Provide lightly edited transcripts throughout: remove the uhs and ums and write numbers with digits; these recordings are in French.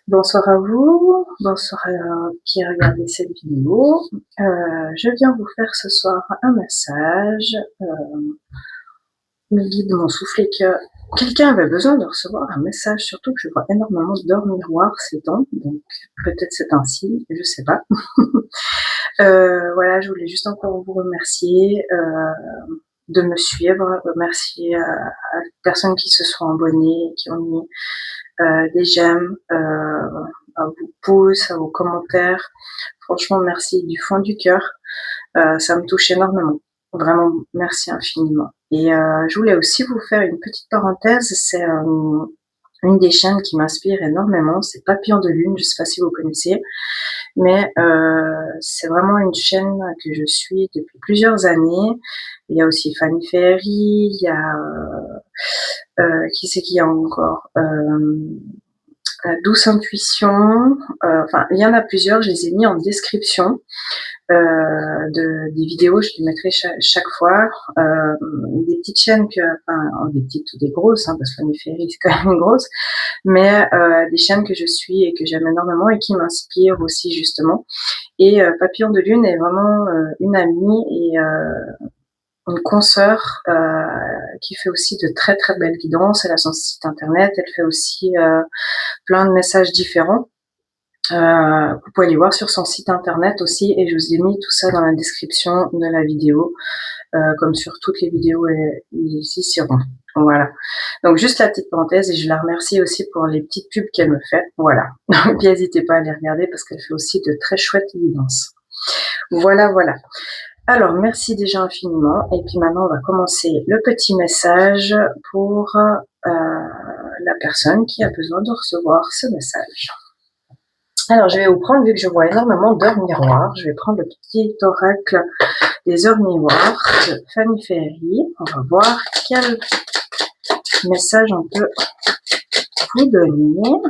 Bonsoir à vous, bonsoir à qui regardez cette vidéo. Je viens vous faire ce soir un massage. Mes guides m'ont soufflé que quelqu'un avait besoin de recevoir un message, surtout que je vois énormément d'or miroir ces temps, donc peut-être c'est un signe, je sais pas. Voilà, je voulais juste encore vous remercier de me suivre, remercier à les personnes qui se sont abonnées, qui ont mis des j'aime, à vos pouces, à vos commentaires. Franchement, merci du fond du cœur. Ça me touche énormément. Vraiment, merci infiniment. Et je voulais aussi vous faire une petite parenthèse. C'est une des chaînes qui m'inspire énormément. C'est Papillon de Lune. Je sais pas si vous connaissez, mais c'est vraiment une chaîne que je suis depuis plusieurs années. Il y a aussi Fanny Ferry. Il y a qui c'est qu'il y a encore Douce Intuition, enfin il y en a plusieurs, je les ai mis en description des vidéos, je les mettrai chaque fois, des petites chaînes des petites ou des grosses, parce que Fanny Ferry c'est quand même une grosse, mais des chaînes que je suis et que j'aime énormément et qui m'inspirent aussi justement. Et Papillon de Lune est vraiment une amie et une consoeur qui fait aussi de très très belles guidances. Elle a son site internet, elle fait aussi plein de messages différents. Vous pouvez aller voir sur son site internet aussi, et je vous ai mis tout ça dans la description de la vidéo, comme sur toutes les vidéos ici seront. Voilà. Donc juste la petite parenthèse, et je la remercie aussi pour les petites pubs qu'elle me fait. Voilà. Donc n'hésitez pas à les regarder parce qu'elle fait aussi de très chouettes guidances. Voilà, voilà. Alors, merci déjà infiniment. Et puis maintenant, on va commencer le petit message pour la personne qui a besoin de recevoir ce message. Alors, je vais vous prendre, vu que je vois énormément d'heures miroirs, je vais prendre le petit oracle des heures miroirs de Fanny Ferry. On va voir quel message on peut vous donner.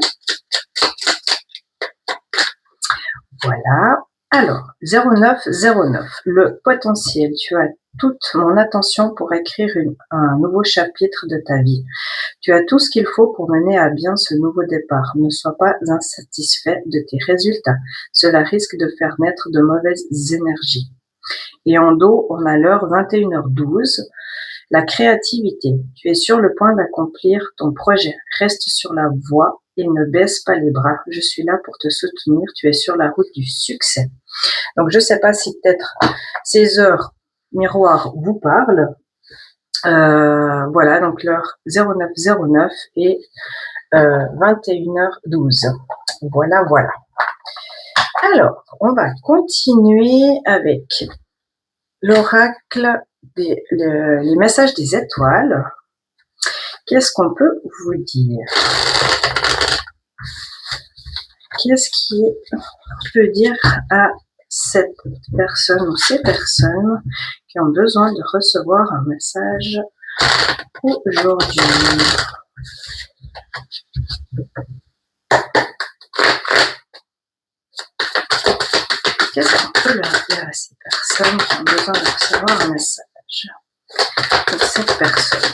Voilà. Alors, 0909, le potentiel. Tu as toute mon attention pour écrire un nouveau chapitre de ta vie. Tu as tout ce qu'il faut pour mener à bien ce nouveau départ. Ne sois pas insatisfait de tes résultats. Cela risque de faire naître de mauvaises énergies. Et en dos, on a l'heure 21h12. La créativité. Tu es sur le point d'accomplir ton projet. Reste sur la voie et ne baisse pas les bras. Je suis là pour te soutenir. Tu es sur la route du succès. Donc, je ne sais pas si peut-être ces heures miroirs vous parlent. Voilà, donc l'heure 0909 et 21h12. Voilà, voilà. Alors, on va continuer avec l'oracle, les messages des étoiles. Qu'est-ce qu'on peut vous dire? Qu'est-ce qui peut dire à cette personne ou ces personnes qui ont besoin de recevoir un message aujourd'hui? Qu'est-ce qu'on peut leur dire à ces personnes qui ont besoin de recevoir un message pour cette personne?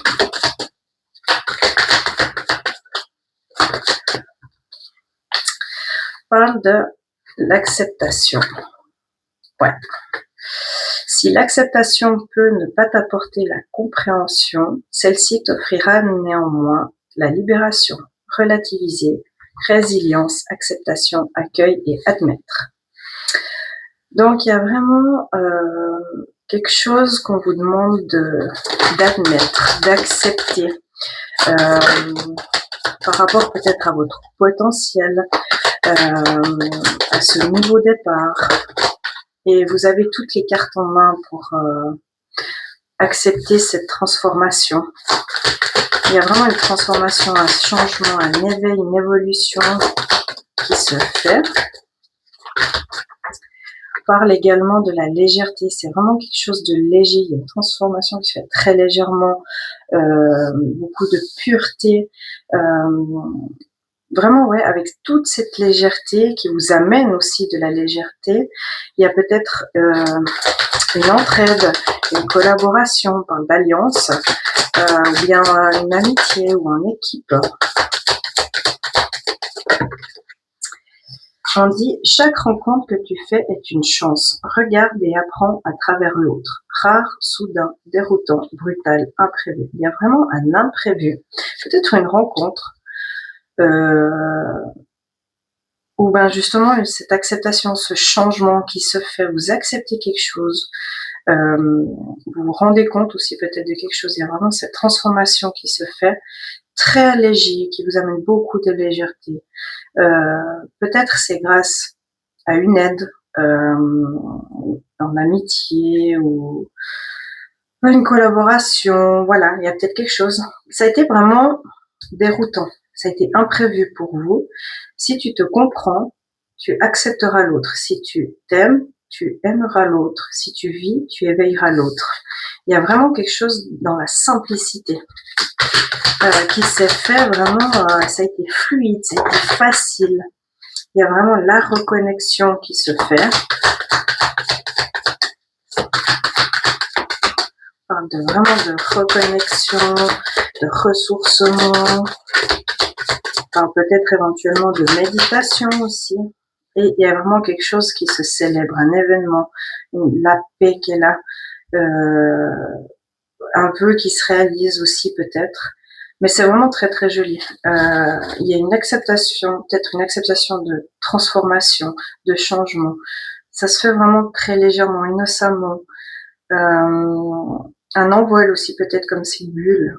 On parle de l'acceptation. Ouais. Si l'acceptation peut ne pas t'apporter la compréhension, celle-ci t'offrira néanmoins la libération, relativiser, résilience, acceptation, accueil et admettre. Donc il y a vraiment quelque chose qu'on vous demande d'admettre, d'accepter par rapport peut-être à votre potentiel, à ce nouveau départ. Et vous avez toutes les cartes en main pour accepter cette transformation. Il y a vraiment une transformation, un changement, un éveil, une évolution qui se fait. On parle également de la légèreté. C'est vraiment quelque chose de léger. Il y a une transformation qui se fait très légèrement, beaucoup de pureté. Vraiment, ouais, avec toute cette légèreté qui vous amène aussi de la légèreté, il y a peut-être une entraide, une collaboration, on parle d'alliance, ou bien une amitié ou en équipe. On dit « Chaque rencontre que tu fais est une chance. Regarde et apprends à travers l'autre. Rare, soudain, déroutant, brutal, imprévu. » Il y a vraiment un imprévu. Peut-être une rencontre où ben justement cette acceptation, ce changement qui se fait, vous acceptez quelque chose, vous vous rendez compte aussi peut-être de quelque chose. Il y a vraiment cette transformation qui se fait, très léger, qui vous amène beaucoup de légèreté. Peut-être c'est grâce à une aide en amitié ou une collaboration, voilà, il y a peut-être quelque chose. Ça a été vraiment déroutant, ça a été imprévu pour vous. Si tu te comprends, tu accepteras l'autre. Si tu t'aimes, tu aimeras l'autre. Si tu vis, tu éveilleras l'autre. Il y a vraiment quelque chose dans la simplicité qui s'est fait vraiment, ça a été fluide, ça a été facile. Il y a vraiment la reconnexion qui se fait. On parle vraiment de reconnexion, de ressourcement. On parle peut-être éventuellement de méditation aussi. Et il y a vraiment quelque chose qui se célèbre, un événement, la paix qui est là, un peu qui se réalise aussi peut-être. Mais c'est vraiment très très joli. Il y a une acceptation, peut-être une acceptation de transformation, de changement. Ça se fait vraiment très légèrement, innocemment. Un envol aussi peut-être comme ces bulles,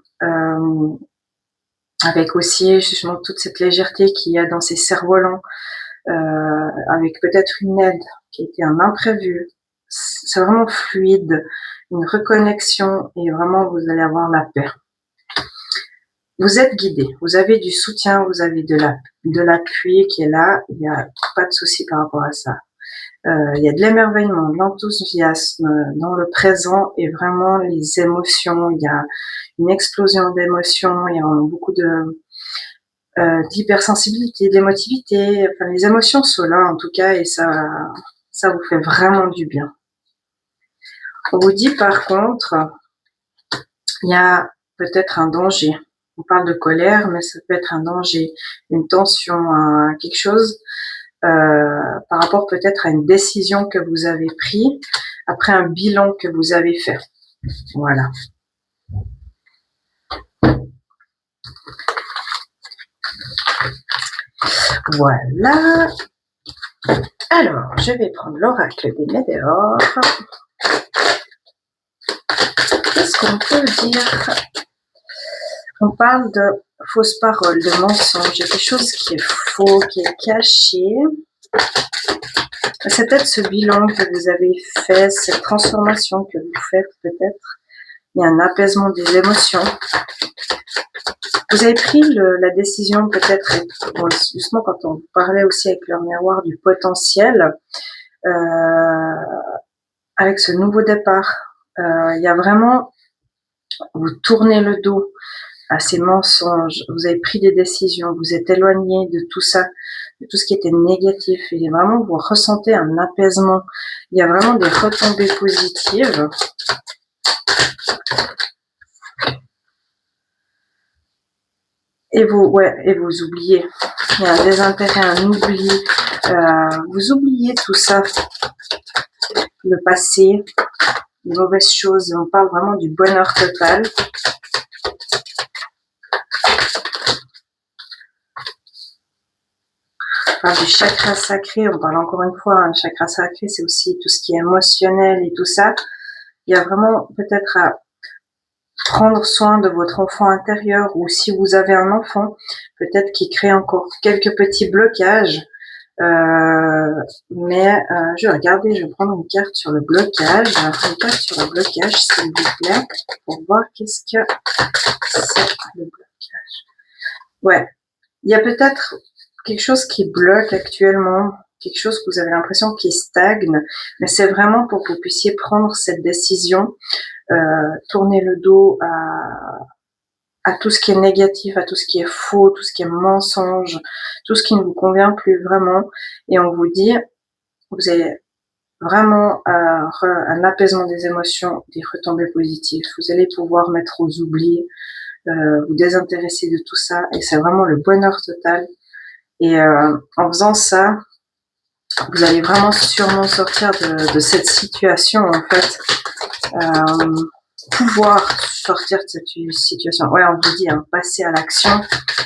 avec aussi justement toute cette légèreté qu'il y a dans ces cerfs-volants, avec peut-être une aide qui était un imprévu. C'est vraiment fluide, une reconnexion et vraiment vous allez avoir la paix. Vous êtes guidé, vous avez du soutien, vous avez de l'appui qui est là, il n'y a pas de souci par rapport à ça. Il y a de l'émerveillement, de l'enthousiasme dans le présent et vraiment les émotions, il y a une explosion d'émotions, il y a beaucoup d'hypersensibilité, d'émotivité, enfin les émotions sont là en tout cas et ça vous fait vraiment du bien. On vous dit par contre, il y a peut-être un danger. On parle de colère, mais ça peut être un danger, une tension, quelque chose par rapport peut-être à une décision que vous avez prise après un bilan que vous avez fait. Voilà. Voilà. Alors, je vais prendre l'oracle des Médéors. Qu'est-ce qu'on peut dire? On parle de fausses paroles, de mensonges, quelque chose qui est faux, qui est caché. C'est peut-être ce bilan que vous avez fait, cette transformation que vous faites peut-être. Il y a un apaisement des émotions. Vous avez pris la décision peut-être, justement quand on parlait aussi avec leur miroir du potentiel, avec ce nouveau départ, il y a vraiment, vous tournez le dos à ces mensonges, vous avez pris des décisions, vous êtes éloigné de tout ça, de tout ce qui était négatif, et vraiment vous ressentez un apaisement, il y a vraiment des retombées positives. Et vous oubliez, il y a un désintérêt, un oubli, vous oubliez tout ça, le passé, les mauvaises choses, on parle vraiment du bonheur total. On parle du chakra sacré, on parle encore une fois, un chakra sacré, c'est aussi tout ce qui est émotionnel et tout ça. Il y a vraiment peut-être à prendre soin de votre enfant intérieur, ou si vous avez un enfant, peut-être qui crée encore quelques petits blocages. Je vais regarder, je vais prendre une carte sur le blocage, s'il vous plaît, pour voir qu'est-ce que c'est le blocage. Ouais, il y a peut-être quelque chose qui bloque actuellement, quelque chose que vous avez l'impression qui stagne, mais c'est vraiment pour que vous puissiez prendre cette décision, tourner le dos à tout ce qui est négatif, à tout ce qui est faux, tout ce qui est mensonge, tout ce qui ne vous convient plus vraiment. Et on vous dit, vous avez vraiment un apaisement des émotions, des retombées positives. Vous allez pouvoir mettre aux oublis, vous désintéresser de tout ça. Et c'est vraiment le bonheur total. Et en faisant ça, Vous allez vraiment sûrement sortir de cette situation, en fait. Pouvoir sortir de cette situation. Ouais, on vous dit, hein, passer à l'action.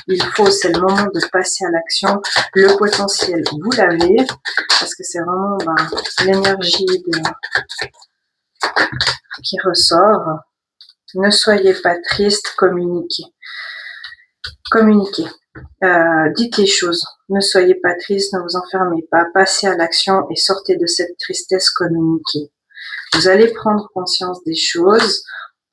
Il faut, c'est le moment de passer à l'action. Le potentiel, vous l'avez, parce que c'est vraiment l'énergie qui ressort. Ne soyez pas triste, communiquez. Communiquez. Dites les choses. Ne soyez pas triste, ne vous enfermez pas. Passez à l'action et sortez de cette tristesse, communiquez. Vous allez prendre conscience des choses,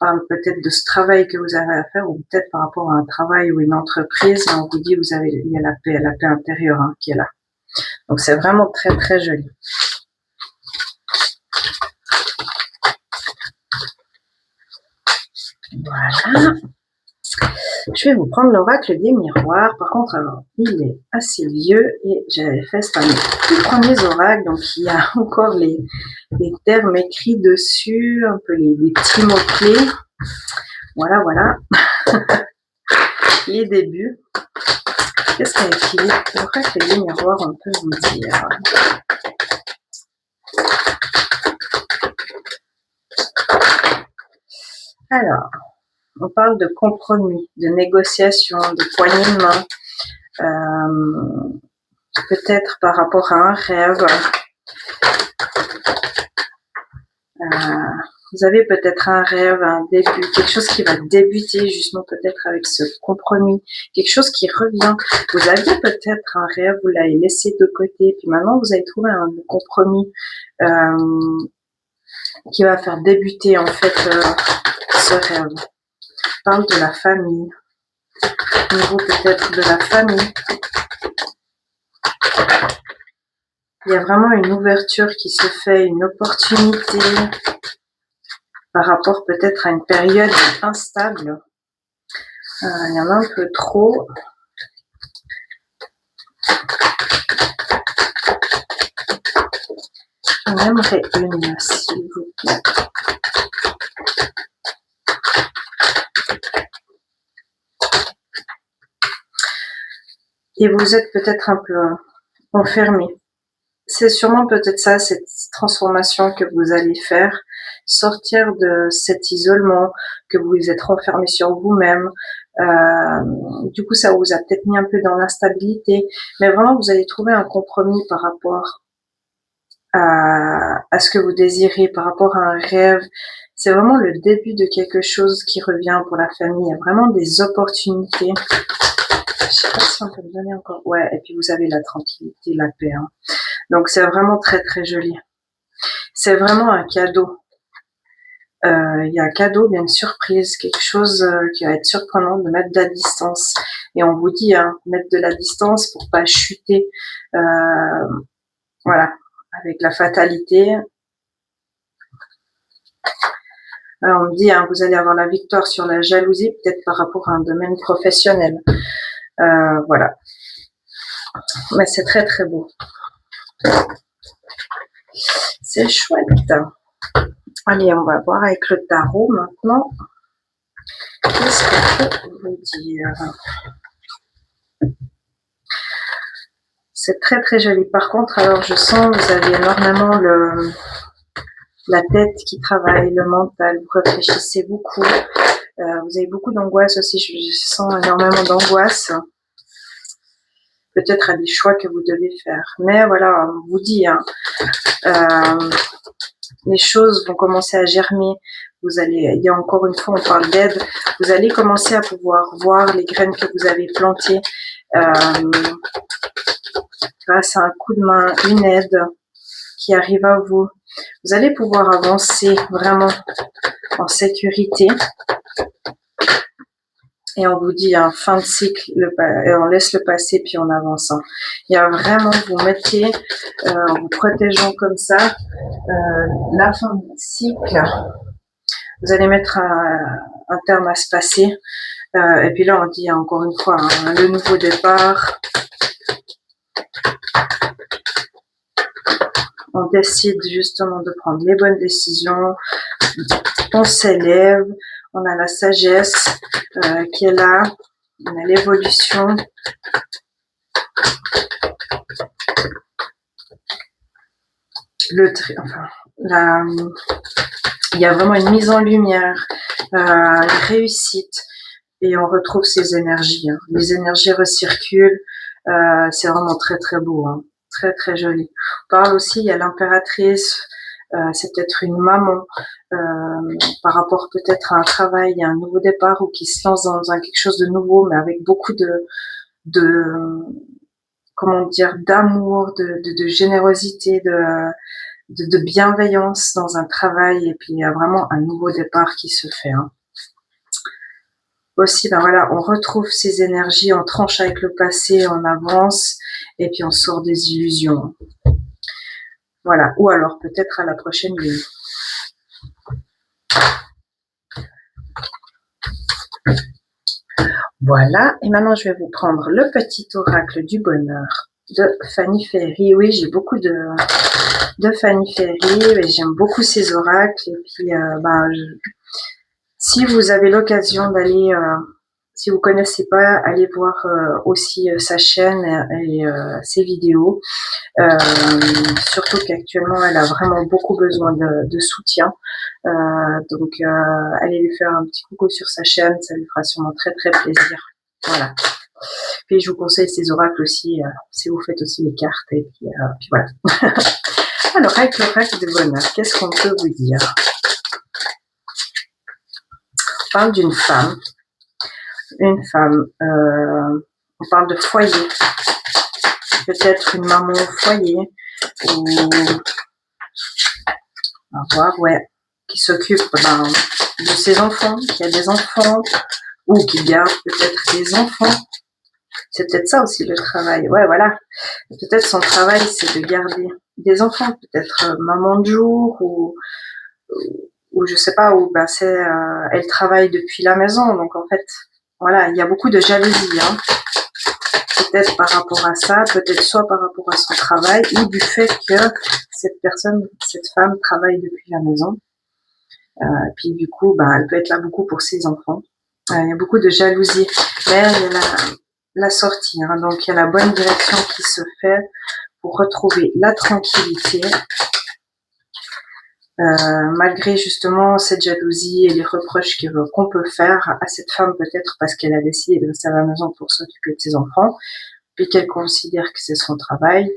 peut-être de ce travail que vous avez à faire, ou peut-être par rapport à un travail ou une entreprise, et on vous dit, il y a la paix intérieure qui est là. Donc c'est vraiment très très joli. Voilà. Je vais vous prendre l'oracle des miroirs. Par contre, alors, il est assez vieux et j'avais fait ça mes tout premiers oracles, donc il y a encore les termes écrits dessus, un peu les petits mots-clés. Voilà, voilà. Les débuts. Qu'est-ce qu'avec l'oracle des miroirs, on peut vous dire? Alors, on parle de compromis, de négociation, de poignée de main, peut-être par rapport à un rêve. Vous avez peut-être un rêve, un début, quelque chose qui va débuter justement peut-être avec ce compromis, quelque chose qui revient. Vous aviez peut-être un rêve, vous l'avez laissé de côté, puis maintenant vous avez trouvé un compromis qui va faire débuter en fait ce rêve. On parle de la famille, au niveau peut-être de la famille. Il y a vraiment une ouverture qui se fait, une opportunité par rapport peut-être à une période instable. Il y en a un peu trop. J'en aimerais une, s'il vous plaît. Et vous êtes peut-être un peu enfermé. C'est sûrement peut-être ça, cette transformation que vous allez faire, sortir de cet isolement, que vous êtes renfermé sur vous-même. Du coup, ça vous a peut-être mis un peu dans l'instabilité, mais vraiment, vous allez trouver un compromis par rapport à ce que vous désirez, par rapport à un rêve. C'est vraiment le début de quelque chose qui revient pour la famille. Il y a vraiment des opportunités. Je sais pas si on peut me donner encore. Ouais, et puis vous avez la tranquillité, la paix. Hein. Donc c'est vraiment très très joli. C'est vraiment un cadeau. Il y a un cadeau, il y a une surprise, quelque chose qui va être surprenant, de mettre de la distance. Et on vous dit, hein, mettre de la distance pour pas chuter. Voilà, avec la fatalité. Alors, on me dit, hein, vous allez avoir la victoire sur la jalousie, peut-être par rapport à un domaine professionnel. Voilà. Mais c'est très très beau. C'est chouette. Allez, on va voir avec le tarot maintenant. Qu'est-ce que je peux vous dire? C'est très très joli. Par contre, alors je sens que vous avez énormément la tête qui travaille, le mental, vous réfléchissez beaucoup. Vous avez beaucoup d'angoisse aussi, je sens énormément d'angoisse. Peut-être à des choix que vous devez faire. Mais voilà, on vous dit, hein, les choses vont commencer à germer. Vous allez, il y a encore une fois, on parle d'aide. Vous allez commencer à pouvoir voir les graines que vous avez plantées grâce à un coup de main, une aide qui arrive à vous. Vous allez pouvoir avancer vraiment en sécurité. Et on vous dit, hein, fin de cycle, on laisse le passé puis on avance. Hein. Il y a vraiment, vous mettez, en vous protégeant comme ça, la fin de cycle, vous allez mettre un terme à ce passé. Et puis là, on dit encore une fois, hein, le nouveau départ. On décide justement de prendre les bonnes décisions. On s'élève. On a la sagesse qui est là. On a l'évolution. enfin, il y a vraiment une mise en lumière, une réussite, et on retrouve ces énergies. Hein. Les énergies recirculent, c'est vraiment très très beau, hein. Très très joli. On parle aussi, il y a l'impératrice, c'est peut-être une maman, par rapport peut-être à un travail, il y a un nouveau départ ou qui se lance dans quelque chose de nouveau, mais avec beaucoup de comment dire, d'amour, de générosité, de bienveillance dans un travail, et puis il y a vraiment un nouveau départ qui se fait. Hein. Aussi, ben voilà, on retrouve ces énergies, on tranche avec le passé, on avance, et puis on sort des illusions. Voilà, ou alors peut-être à la prochaine lune. Voilà, et maintenant je vais vous prendre le petit oracle du bonheur de Fanny Ferry. Oui, j'ai beaucoup de Fanny Ferry, et j'aime beaucoup ces oracles, et puis si vous avez l'occasion d'aller, si vous connaissez pas, allez voir aussi sa chaîne et ses vidéos. Surtout qu'actuellement, elle a vraiment beaucoup besoin de soutien. Donc, allez lui faire un petit coucou sur sa chaîne, ça lui fera sûrement très très plaisir. Voilà. Puis je vous conseille ces oracles aussi, si vous faites aussi les cartes, et puis voilà. Alors, avec l'oracle de bonheur, qu'est-ce qu'on peut vous dire? On parle d'une femme. On parle de foyer. Peut-être une maman au foyer, ou on va voir, ouais, qui s'occupe de ses enfants, qui a des enfants, ou qui garde peut-être des enfants. C'est peut-être ça aussi le travail. Ouais, voilà. Peut-être son travail, c'est de garder des enfants, peut-être maman de jour, ou je sais pas, ou elle travaille depuis la maison. Donc en fait, voilà, il y a beaucoup de jalousie, hein. Peut-être par rapport à ça, peut-être soit par rapport à son travail, ou du fait que cette femme travaille depuis la maison. Puis du coup, elle peut être là beaucoup pour ses enfants. Il y a beaucoup de jalousie. Mais il y a la sortie, hein, donc il y a la bonne direction qui se fait pour retrouver la tranquillité, malgré justement cette jalousie et les reproches qu'on peut faire à cette femme, peut-être parce qu'elle a décidé de rester à la maison pour s'occuper de ses enfants, puis qu'elle considère que c'est son travail,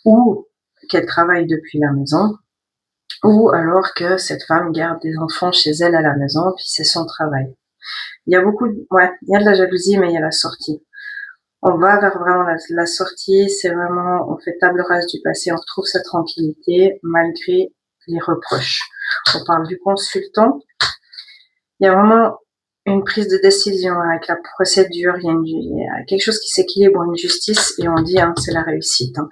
ou qu'elle travaille depuis la maison, ou alors que cette femme garde des enfants chez elle à la maison, puis c'est son travail. Il y a il y a de la jalousie, mais il y a la sortie. On va vers vraiment la sortie, c'est vraiment, on fait table rase du passé, on retrouve sa tranquillité malgré les reproches. On parle du consultant. Il y a vraiment une prise de décision avec la procédure, il y a quelque chose qui s'équilibre, une justice, et on dit, hein, c'est la réussite. Hein.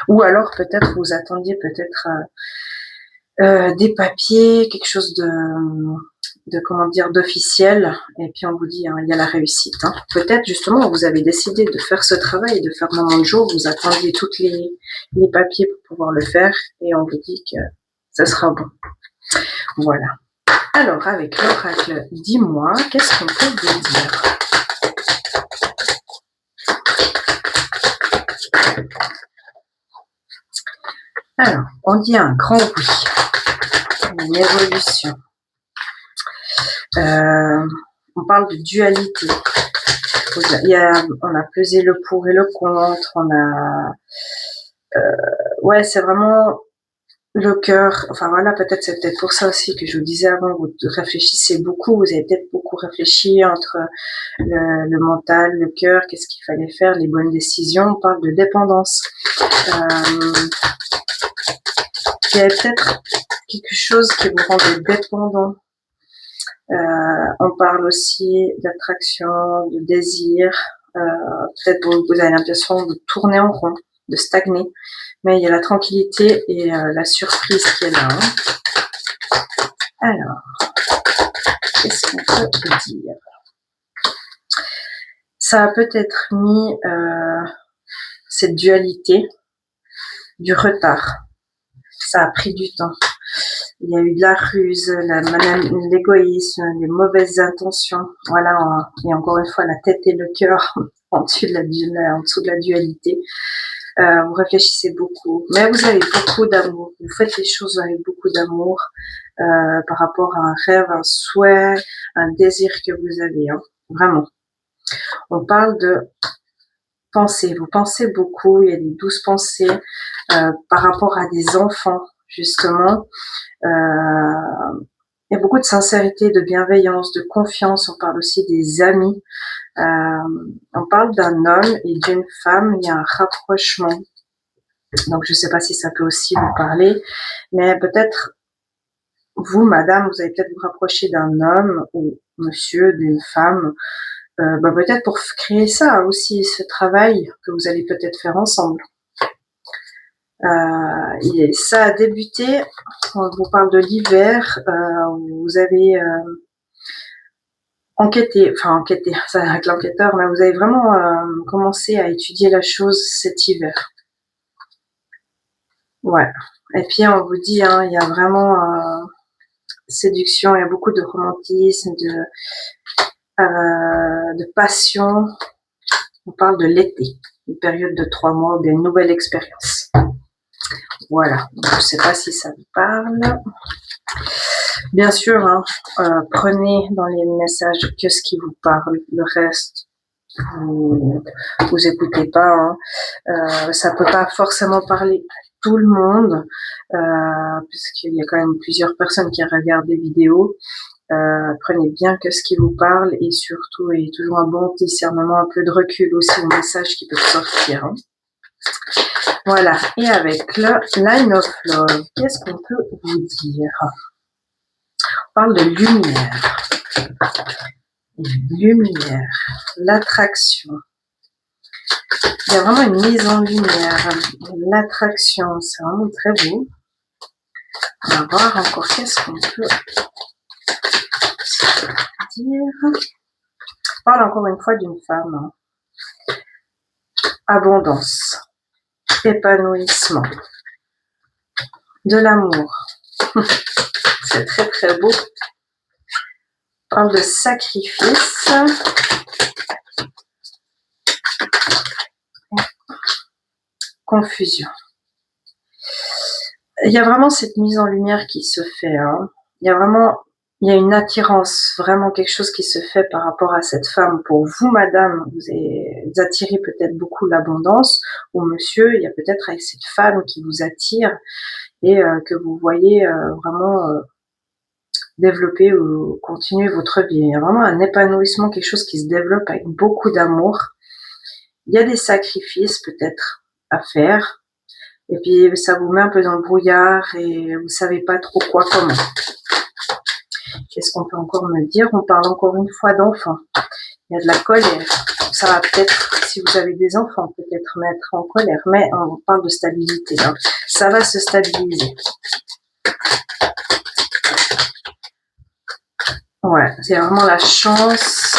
Ou alors peut-être vous attendiez peut-être des papiers, quelque chose d'officiel, et puis on vous dit, hein, il y a la réussite. Hein. Peut-être justement vous avez décidé de faire ce travail, de faire maman de jour, vous attendiez toutes les papiers pour pouvoir le faire, et on vous dit que ça sera bon. Voilà. Alors avec l'oracle, dis-moi, qu'est-ce qu'on peut vous dire? Alors, on dit un grand oui, une évolution. On parle de dualité. On a pesé le pour et le contre. Ouais, c'est vraiment le cœur. Enfin voilà, c'est peut-être pour ça aussi que je vous disais avant, vous réfléchissez beaucoup. Vous avez peut-être beaucoup réfléchi entre le mental, le cœur, qu'est-ce qu'il fallait faire, les bonnes décisions. On parle de dépendance. Il y a peut-être quelque chose qui vous rendait dépendant. On parle aussi d'attraction, de désir. Peut-être vous avez l'impression de tourner en rond, de stagner. Mais il y a la tranquillité et la surprise qui est là. Hein. Alors, qu'est-ce qu'on peut dire? Ça a peut-être mis cette dualité, du retard. Ça a pris du temps. Il y a eu de la ruse, l'égoïsme, les mauvaises intentions. Voilà, et encore une fois, la tête et le cœur en dessous de la dualité. Vous réfléchissez beaucoup, mais vous avez beaucoup d'amour. Vous faites les choses avec beaucoup d'amour par rapport à un rêve, un souhait, un désir que vous avez. Hein. Vraiment. On parle de pensée. Vous pensez beaucoup. Il y a des douces pensées par rapport à des enfants, justement. Il y a beaucoup de sincérité, de bienveillance, de confiance. On parle aussi des amis. On parle d'un homme et d'une femme. Il y a un rapprochement. Donc, je ne sais pas si ça peut aussi vous parler, mais peut-être vous, madame, vous allez peut-être vous rapprocher d'un homme ou monsieur, d'une femme, peut-être pour créer ça aussi, ce travail que vous allez peut-être faire ensemble. Et ça a débuté, on vous parle de l'hiver, vous avez enquêté, ça avec l'enquêteur, mais vous avez vraiment commencé à étudier la chose cet hiver. Ouais. Et puis on vous dit, hein, il y a vraiment séduction, il y a beaucoup de romantisme, de passion. On parle de l'été, une période de 3 mois, ou bien une nouvelle expérience. Voilà, je ne sais pas si ça vous parle. Bien sûr, hein, prenez dans les messages que ce qui vous parle, le reste, vous écoutez pas. Hein. Ça peut pas forcément parler à tout le monde, puisqu'il y a quand même plusieurs personnes qui regardent des vidéos. Prenez bien que ce qui vous parle et surtout, ayez toujours un bon discernement, un peu de recul aussi aux messages qui peuvent sortir. Hein. Voilà, et avec le Line of Love, qu'est-ce qu'on peut vous dire? On parle de lumière. Lumière, l'attraction. Il y a vraiment une mise en lumière. L'attraction, c'est vraiment très beau. On va voir encore qu'est-ce qu'on peut dire. On parle encore une fois d'une femme. Abondance, épanouissement, de l'amour. C'est très très beau. On parle de sacrifice. Confusion. Il y a vraiment cette mise en lumière qui se fait. Hein. Il y a une attirance, vraiment quelque chose qui se fait par rapport à cette femme. Pour vous, madame, vous attirez peut-être beaucoup l'abondance, ou monsieur, il y a peut-être avec cette femme qui vous attire et que vous voyez vraiment développer ou continuer votre vie. Il y a vraiment un épanouissement, quelque chose qui se développe avec beaucoup d'amour. Il y a des sacrifices peut-être à faire. Et puis, ça vous met un peu dans le brouillard et vous savez pas trop quoi, comment. Qu'est-ce qu'on peut encore me dire? On parle encore une fois d'enfants. Il y a de la colère. Ça va peut-être, si vous avez des enfants, peut-être mettre en colère. Mais on parle de stabilité. Hein. Ça va se stabiliser. Ouais, c'est vraiment la chance,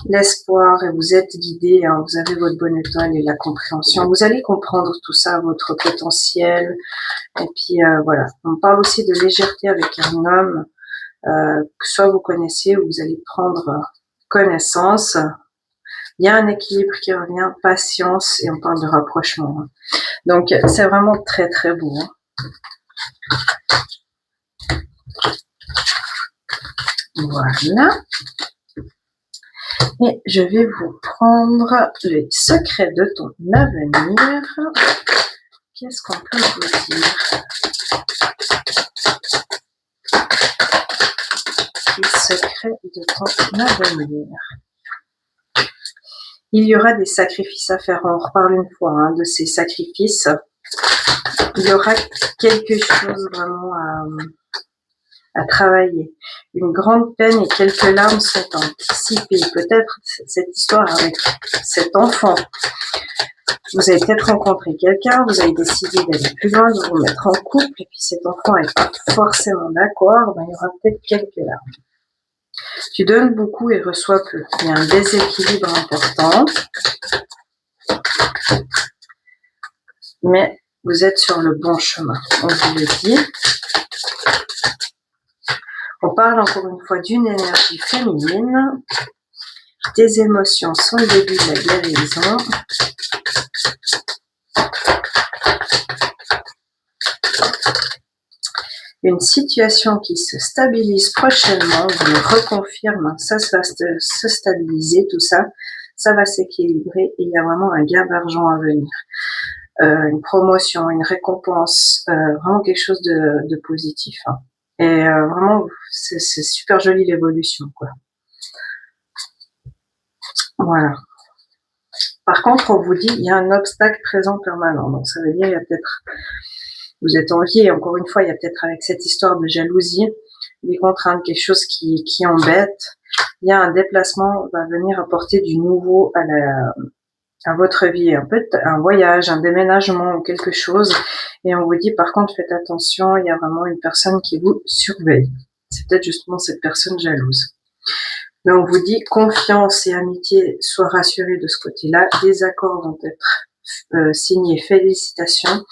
l'espoir, et vous êtes guidé, hein, vous avez votre bonne étoile et la compréhension. Vous allez comprendre tout ça, votre potentiel. Et puis voilà, on parle aussi de légèreté avec un homme, que soit vous connaissez ou vous allez prendre connaissance. Il y a un équilibre qui revient, patience, et on parle de rapprochement. Hein. Donc c'est vraiment très très beau. Hein. Voilà. Et je vais vous prendre les secrets de ton avenir. Qu'est-ce qu'on peut vous dire? Les secrets de ton avenir. Il y aura des sacrifices à faire. On reparle une fois hein, de ces sacrifices. Il y aura quelque chose vraiment à travailler. Une grande peine et quelques larmes sont anticipées. Peut-être cette histoire avec cet enfant. Vous avez peut-être rencontré quelqu'un, vous avez décidé d'aller plus loin, de vous mettre en couple, et puis cet enfant n'est pas forcément d'accord, il y aura peut-être quelques larmes. Tu donnes beaucoup et reçois peu. Il y a un déséquilibre important. Mais vous êtes sur le bon chemin, on vous le dit. On parle encore une fois d'une énergie féminine. Tes émotions sont le début de la guérison. une situation qui se stabilise prochainement, vous le reconfirme, ça va se stabiliser, tout ça, ça va s'équilibrer et il y a vraiment un gain d'argent à venir. Une promotion, une récompense, vraiment quelque chose de positif. Hein. Et vraiment, c'est super joli l'évolution, quoi. Voilà. Par contre, on vous dit, il y a un obstacle présent permanent. Donc, ça veut dire, il y a peut-être, vous êtes envié, encore une fois, il y a peut-être avec cette histoire de jalousie, des contraintes, quelque chose qui embête. Il y a un déplacement, va venir apporter du nouveau à votre vie, un voyage, un déménagement ou quelque chose. Et on vous dit, par contre, faites attention, il y a vraiment une personne qui vous surveille. C'est peut-être justement cette personne jalouse. Mais on vous dit, confiance et amitié, soient rassurés de ce côté-là. Des accords vont être signés, félicitations.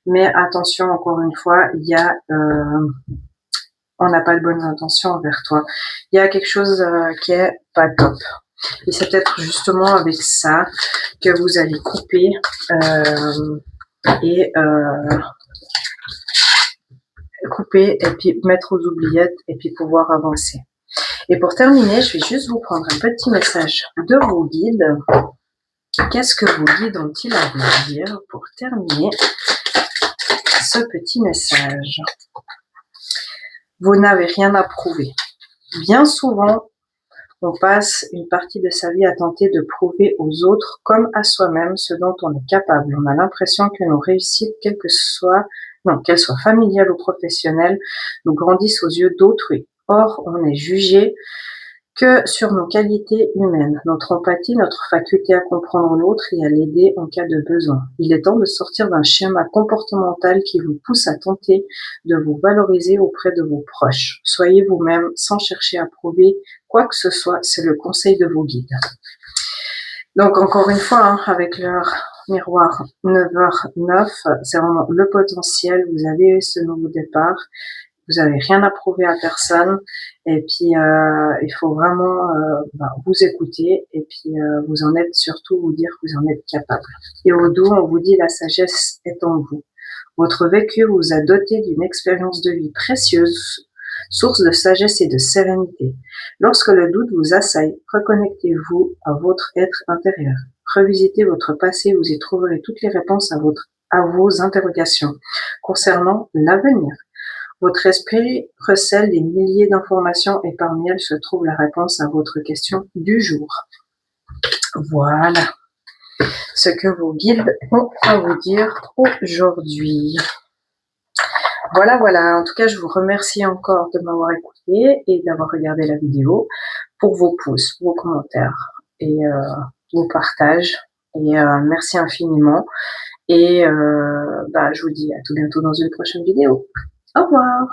Mais attention, encore une fois, il y a, on n'a pas de bonnes intentions envers toi. Il y a quelque chose qui est pas top. Et c'est peut-être justement avec ça que vous allez couper couper et puis mettre aux oubliettes et puis pouvoir avancer. Et pour terminer, je vais juste vous prendre un petit message de vos guides. Qu'est-ce que vos guides ont-ils à vous dire pour terminer ce petit message? Vous n'avez rien à prouver. Bien souvent, on passe une partie de sa vie à tenter de prouver aux autres comme à soi-même ce dont on est capable. On a l'impression que nos réussites, qu'elles soient familiales ou professionnelles, nous grandissent aux yeux d'autrui. Or, on est jugé que sur nos qualités humaines, notre empathie, notre faculté à comprendre l'autre et à l'aider en cas de besoin. Il est temps de sortir d'un schéma comportemental qui vous pousse à tenter de vous valoriser auprès de vos proches. Soyez vous-même sans chercher à prouver quoi que ce soit, c'est le conseil de vos guides. Donc encore une fois, hein, avec leur miroir 9h09, c'est vraiment le potentiel, vous avez ce nouveau départ, vous n'avez rien à prouver à personne et puis il faut vraiment vous écouter et puis vous en êtes surtout vous dire que vous en êtes capable. Et au dos, on vous dit la sagesse est en vous. Votre vécu vous a doté d'une expérience de vie précieuse, source de sagesse et de sérénité. Lorsque le doute vous assaille, reconnectez-vous à votre être intérieur. Revisitez votre passé, vous y trouverez toutes les réponses à vos interrogations concernant l'avenir. Votre esprit recèle des milliers d'informations et parmi elles se trouve la réponse à votre question du jour. Voilà ce que vos guides ont à vous dire aujourd'hui. Voilà. En tout cas, je vous remercie encore de m'avoir écouté et d'avoir regardé la vidéo, pour vos pouces, vos commentaires et vos partages. Et merci infiniment. Et je vous dis à tout bientôt dans une prochaine vidéo. Au revoir.